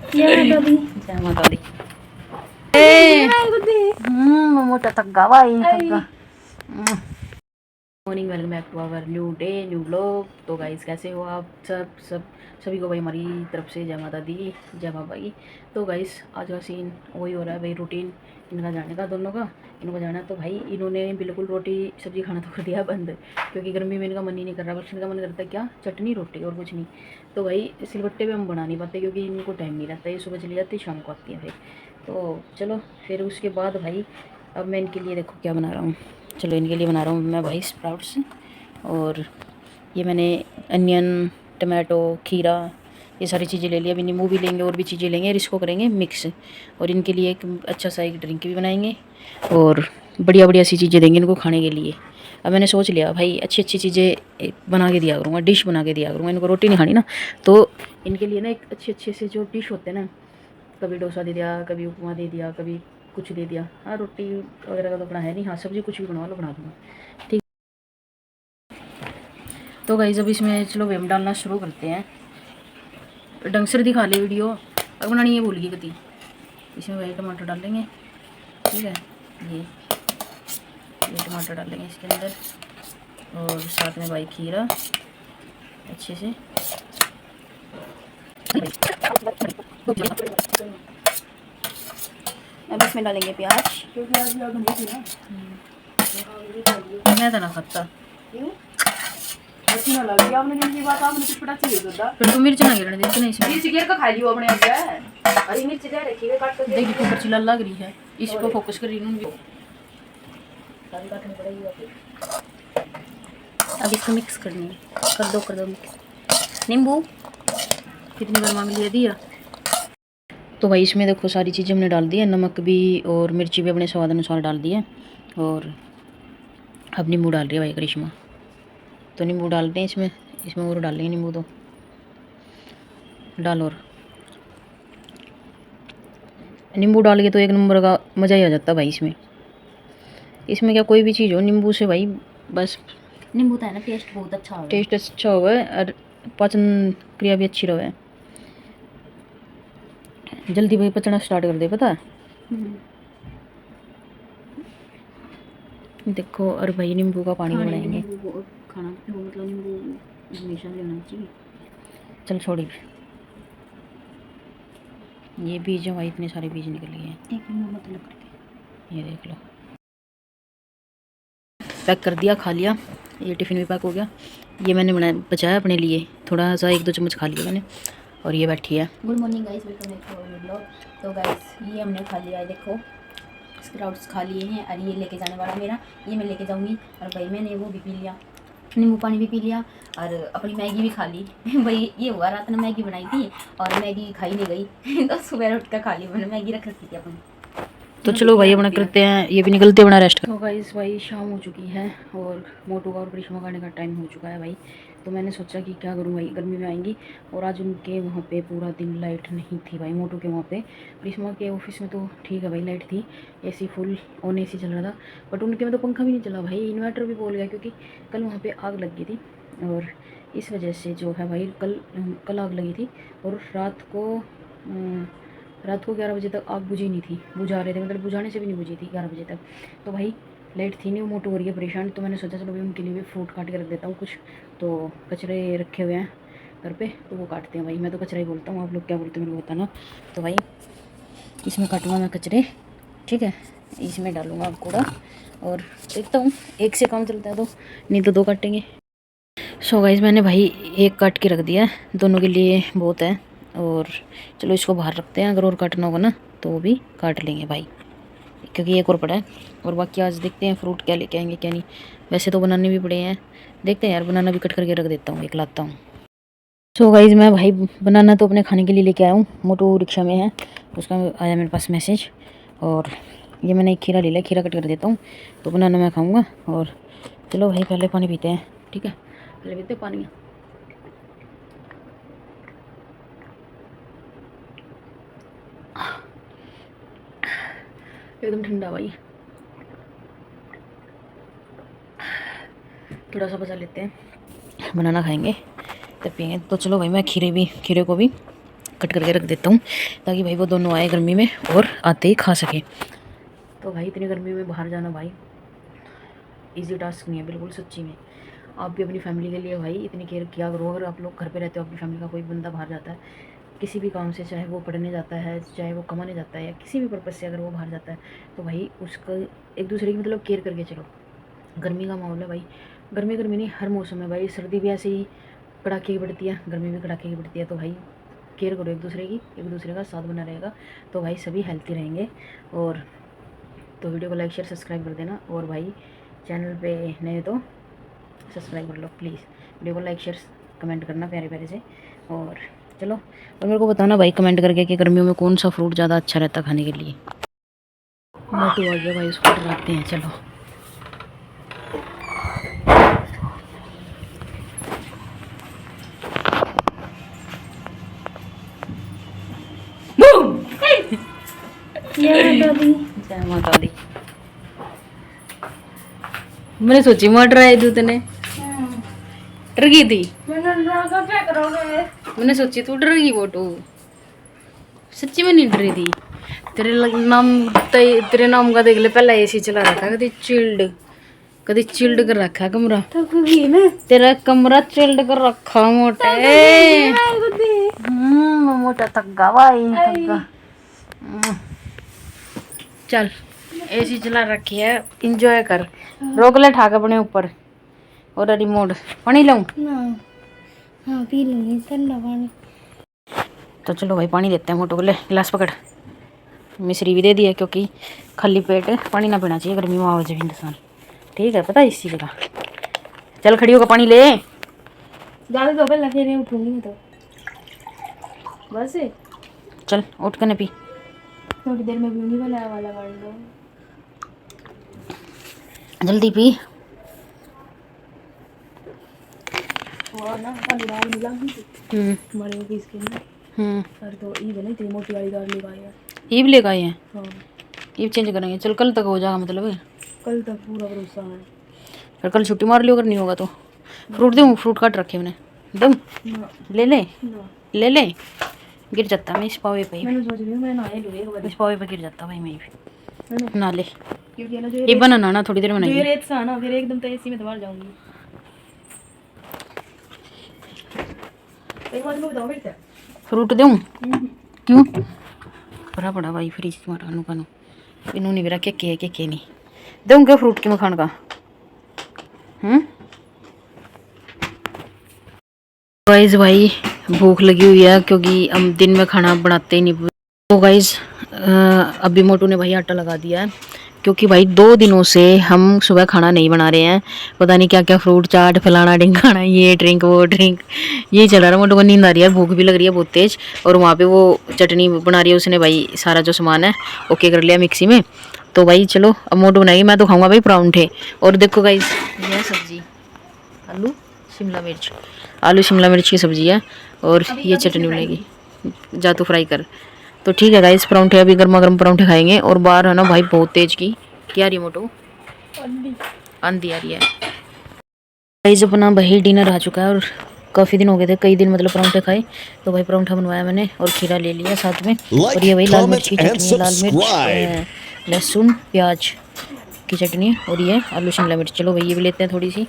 जय माता दी। मोटा थका भाई थका। Morning, welcome back to our new day new blog. तो गाइस कैसे हो आप सभी को भाई हमारी तरफ से जय माता दी, जय बाबा की। तो गाइस आज का सीन वही हो रहा है भाई, रूटीन इनका जाने का, दोनों का इनको जाना। तो भाई इन्होंने बिल्कुल रोटी सब्जी खाना तो कर दिया बंद, क्योंकि गर्मी में इनका मन ही नहीं कर रहा, बस इनका मन करता है क्या, चटनी रोटी और कुछ नहीं। तो भाई सिलबट्टे पे हम बना नहीं पाते क्योंकि इनको टाइम नहीं रहता, ये सुबह चली जाती है शाम को आती है। फिर तो चलो फिर उसके बाद भाई अब मैं इनके लिए देखो क्या बना रहा हूँ। चलो इनके लिए बना रहा हूँ मैं भाई स्प्राउट्स, और ये मैंने अनियन, टमाटो, खीरा, ये सारी चीज़ें ले लिया। अभी नींबू भी लेंगे और भी चीज़ें लेंगे और इसको करेंगे मिक्स। और इनके लिए एक अच्छा सा एक ड्रिंक भी बनाएंगे और बढ़िया बढ़िया सी चीज़ें देंगे इनको खाने के लिए। अब मैंने सोच लिया भाई अच्छी अच्छी चीज़ें बना के दिया करूँगा, डिश बना के दिया करूँगा। इनको रोटी नहीं खानी ना, तो इनके लिए ना एक अच्छे अच्छे से जो डिश होते हैं ना, कभी डोसा दे दिया, कभी उपमा दे दिया, कभी कुछ दे दिया। हाँ रोटी वगैरह का तो अपना है नहीं, हाँ सब्ज़ी कुछ भी बनवा लो बना दूँगा, ठीक। तो गाइस अब इसमें चलो वेम डालना शुरू करते हैं। ढंग से दिखा ले वीडियो, अब बनानी ये भूल गई कती। इसमें भाई टमाटर डालेंगे, ठीक है। ये टमाटर डालेंगे इसके अंदर, और साथ में भाई खीरा अच्छे से। अब इसमें डालेंगे प्याज, मैं तो ना खाता अच्छी ना लगी आपने जिनकी बात आपने कुछ पता चाहिए तो फिर तो मिर्च ना गिरने देते नहीं इसमें। मिर्च गिर का खा लियो अपने आप। अरे मिर्च दे रखी है काट कर देखिए कुकर चिल्ला लग रही है, इस पर फोकस कर रही हूँ। काटनी पड़ेगी। अब इसको मिक्स करनी है, कर दो मिक्स। नींबू कितनी बार मांग लिया दिया। तो भाई इसमें देखो सारी चीज़ें हमने डाल दी है, नमक भी और मिर्ची भी अपने स्वाद अनुसार डाल दी है। और अब नींबू डाल रही है भाई करिश्मा, तो नींबू डालते हैं इसमें और डालेंगे नींबू, तो डाल। और नींबू डाल के तो एक नंबर का मज़ा ही आ जाता भाई। इसमें क्या कोई भी चीज़ हो नींबू से भाई, बस नींबू तो है ना टेस्ट बहुत अच्छा हो, टेस्ट अच्छा हुआ है और पाचन क्रिया भी अच्छी रहे, जल्दी भाई पचना स्टार्ट कर दे, पता है। देखो और भाई नींबू का पानी बनाएंगे, खाना मतलब नींबू हमेशा लेना चाहिए। चल छोड़ी, ये बीज है भाई, इतने सारे बीज निकल गए हैं। एक नींबू मतलब करके ये देख लो, पैक कर दिया, खा लिया, ये टिफ़िन भी पैक हो गया। ये मैंने बचाया अपने लिए, थोड़ा सा 1-2 चम्मच खा लिया मैंने। और ये बैठी है। Good morning guys, welcome back to our blog. तो गाइस ये हमने खा लिया है, देखो स्प्राउट्स खा लिए हैं। और ये लेके जाने वाला मेरा, ये मैं लेके जाऊँगी। और भाई मैंने वो भी पी लिया, नींबू पानी भी पी लिया, और अपनी मैगी भी खा ली। भाई ये हुआ रात में मैगी बनाई थी और मैगी खाई नहीं गई तो सुबह उठ कर खा ली मैंने, मैगी रख रखी थी अपनी। तो चलो भाई अपना करते हैं, ये भी निकलते बना रेस्ट। तो गाइस भाई शाम हो चुकी है और मोटू का और करिश्मा खाने का टाइम हो चुका है भाई। तो मैंने सोचा कि क्या करूँ भाई, गर्मी में आएंगी। और आज उनके वहाँ पे पूरा दिन लाइट नहीं थी भाई, मोटू के वहाँ पे। करिश्मा के ऑफिस में तो ठीक है भाई लाइट थी, एसी फुल ऑन एसी चल रहा था, बट उनके में तो पंखा भी नहीं चला भाई, इन्वर्टर भी बोल गया, क्योंकि कल वहाँ पर आग लग गई थी। और इस वजह से जो है भाई कल आग लगी थी। और रात को 11 बजे तक आग बुझी नहीं थी, बुझा रहे थे, मतलब बुझाने से भी नहीं बुझी थी 11 बजे तक। तो भाई लाइट थी नहीं, वो मोटू हो रही है परेशान। तो मैंने सोचा चलो भाई उनके लिए भी फ्रूट काट के रख देता हूँ कुछ। तो कचरे रखे हुए हैं घर पे, तो वो काटते हैं भाई, मैं तो कचरा ही बोलता हूँ, आप लोग क्या बोलते हैं मेरे को बताना। तो भाई इसमें काटूँगा मैं कचरे, ठीक है, इसमें डालूँगा अब कूड़ा। और देखता हूँ एक से काम चलता है तो, नहीं तो 2 काटेंगे। सो गाइस मैंने भाई एक काट के रख दिया, दोनों के लिए बहुत है। और चलो इसको बाहर रखते हैं, अगर और काटना होगा ना तो वो भी काट लेंगे भाई, क्योंकि एक और पड़ा है। और बाकी आज देखते हैं फ्रूट क्या लेके आएंगे क्या नहीं, वैसे तो बनाने भी पड़े हैं, देखते हैं यार, बनाना भी कट करके रख देता हूँ, एक लाता हूँ। सो गाइस मैं भाई बनाना तो अपने खाने के लिए लेके आया हूँ, मोटू रिक्शा में है, उसका आया मेरे पास मैसेज। और ये मैंने एक खीरा ले लिया, खीरा कट कर देता हूँ, तो बनाना मैं खाऊँगा। और चलो भाई पहले पानी पीते हैं, ठीक है, पहले पीते पानी। एकदम ठंडा भाई, थोड़ा सा बचा लेते हैं, बनाना खाएंगे तब पियेंगे। तो चलो भाई मैं खीरे को भी कट करके रख देता हूँ ताकि भाई वो दोनों आए गर्मी में और आते ही खा सके। तो भाई इतनी गर्मी में बाहर जाना भाई इजी टास्क नहीं है बिल्कुल, सच्ची में। आप भी अपनी फैमिली के लिए भाई इतनी केयर किया करो। अगर आप लोग घर पे रहते हो, अपनी फैमिली का कोई बंदा बाहर जाता है किसी भी काम से, चाहे वो पढ़ने जाता है, चाहे वो कमाने जाता है, या किसी भी पर्पज़ से अगर वो बाहर जाता है, तो भाई उसका एक दूसरे की मतलब केयर करके चलो। गर्मी का माहौल है भाई, गर्मी नहीं, हर मौसम है भाई। सर्दी भी ऐसे ही कड़ाके की पड़ती है, गर्मी भी कड़ाके की पड़ती है। तो भाई केयर करो एक दूसरे की, एक दूसरे का साथ बना रहेगा तो भाई सभी हेल्थी रहेंगे। और तो वीडियो को लाइक शेयर सब्सक्राइब कर देना, और भाई चैनल पे नए तो सब्सक्राइब कर लो प्लीज़। वीडियो को लाइक शेयर कमेंट करना प्यारे प्यारे से। और चलो, और मेरे को बताना भाई कमेंट करके कि गर्मियों में कौन सा फ्रूट ज़्यादा अच्छा रहता खाने के लिए। मोटू आ गया भाई, उसको डराते हैं। चलो जय माता दी। मैंने सोची मर रहा है दूध ने, डर गई थी। मैंने सोची तू डर गई मोटू, सच्ची में नहीं डरी थी। तेरे नाम का देख ले, पहला एसी चला रखा है, कभी चिल्ड कर रखा है कमरा। तेरा कमरा चिल्ड कर रखा मोटे। मोटा थका भाई, थका। चल एसी चला रखी है, इंजॉय कर। रोक ले ठाक अपने ऊपर। और रिमोट पानी लाऊं? हाँ पी लूंगी ठंडा पानी। तो चलो भाई पानी देते हैं मोटो को। ले गिलास पकड़। मिश्री भी दे दी है क्योंकि खाली पेट पानी ना पीना चाहिए गर्मी में आवाज भी इंसान, ठीक है पता है इस चीज़ का। चल खड़ी होकर पानी ले। ज़्यादा तो पहले फिर उठूंगी मैं तो बस। चल उठ कर पी। थोड़ी देर में पीऊंगी, वाला कर दो जल्दी पी। और ना पानी दाल मिला हमारे ऑफिस के में। सर तो ई बनी थी मोटी वाली दाल ले आए। ईब लेकर आए हैं? हाँ ईब चेंज करेंगे। चल कल तक हो जाएगा मतलब। कल तक पूरा भरोसा है। फिर कल छुट्टी मार लियो अगर नहीं होगा तो। फ्रूट दूँ? फ्रूट काट रखे मैंने, दूँ? ले ले ले ले। गिर जाता मैं इस पावे पे। मैंने सोच रही हूँ मैं नहाए लूँ, इस पावे पे गिर जाता भाई मैं भी। ना ले क्योंकि ना जो ये बनाना ना थोड़ी देर में ये रेत सा ना, फिर एकदम तो एसी में तो बाहर जाऊंगी। एक बार मैं बताऊं बेटा, फ्रूट दूँ? क्यों भरा पड़ा भाई फ्रिज तुम्हारा नु कानू इनू नहीं मेरा के नहीं दूँ क्या फ्रूट की मखान का। गाइस भाई भूख लगी हुई है क्योंकि हम दिन में खाना बनाते ही नहीं। तो गाइस अभी मोटू ने भाई आटा लगा दिया है क्योंकि भाई 2 दिनों से हम सुबह खाना नहीं बना रहे हैं। पता नहीं क्या क्या फ्रूट चाट फलाना ढिंकाना, ये ड्रिंक वो ड्रिंक, ये चल रहा है। मोटू को नींद आ रही है, भूख भी लग रही है बहुत तेज। और वहाँ पे वो चटनी बना रही है उसने भाई, सारा जो सामान है ओके कर लिया मिक्सी में। तो भाई चलो अब मोटू बनाएगी, मैं तो खाऊंगा भाई परांठे। और देखो गाइस ये सब्जी आलू शिमला मिर्च की सब्जी है और ये चटनी बनेगी। जा तू फ्राई कर। तो ठीक है गाइस, परांठे अभी गर्मा गर्म परांठे खाएंगे। और बाहर है ना भाई बहुत तेज की क्या रही है मोटू, आंधी आ रही है। गाइस अपना भाई डिनर आ चुका है और काफ़ी दिन हो गए थे, कई दिन मतलब परांठे खाए। तो भाई परांठा बनवाया मैंने और खीरा ले लिया साथ में। और ये भाई लाल मिर्च की चटनी, लाल मिर्च लहसुन प्याज की चटनी, और ये आलू शिमला मिर्च। चलो भाई ये भी लेते हैं थोड़ी सी।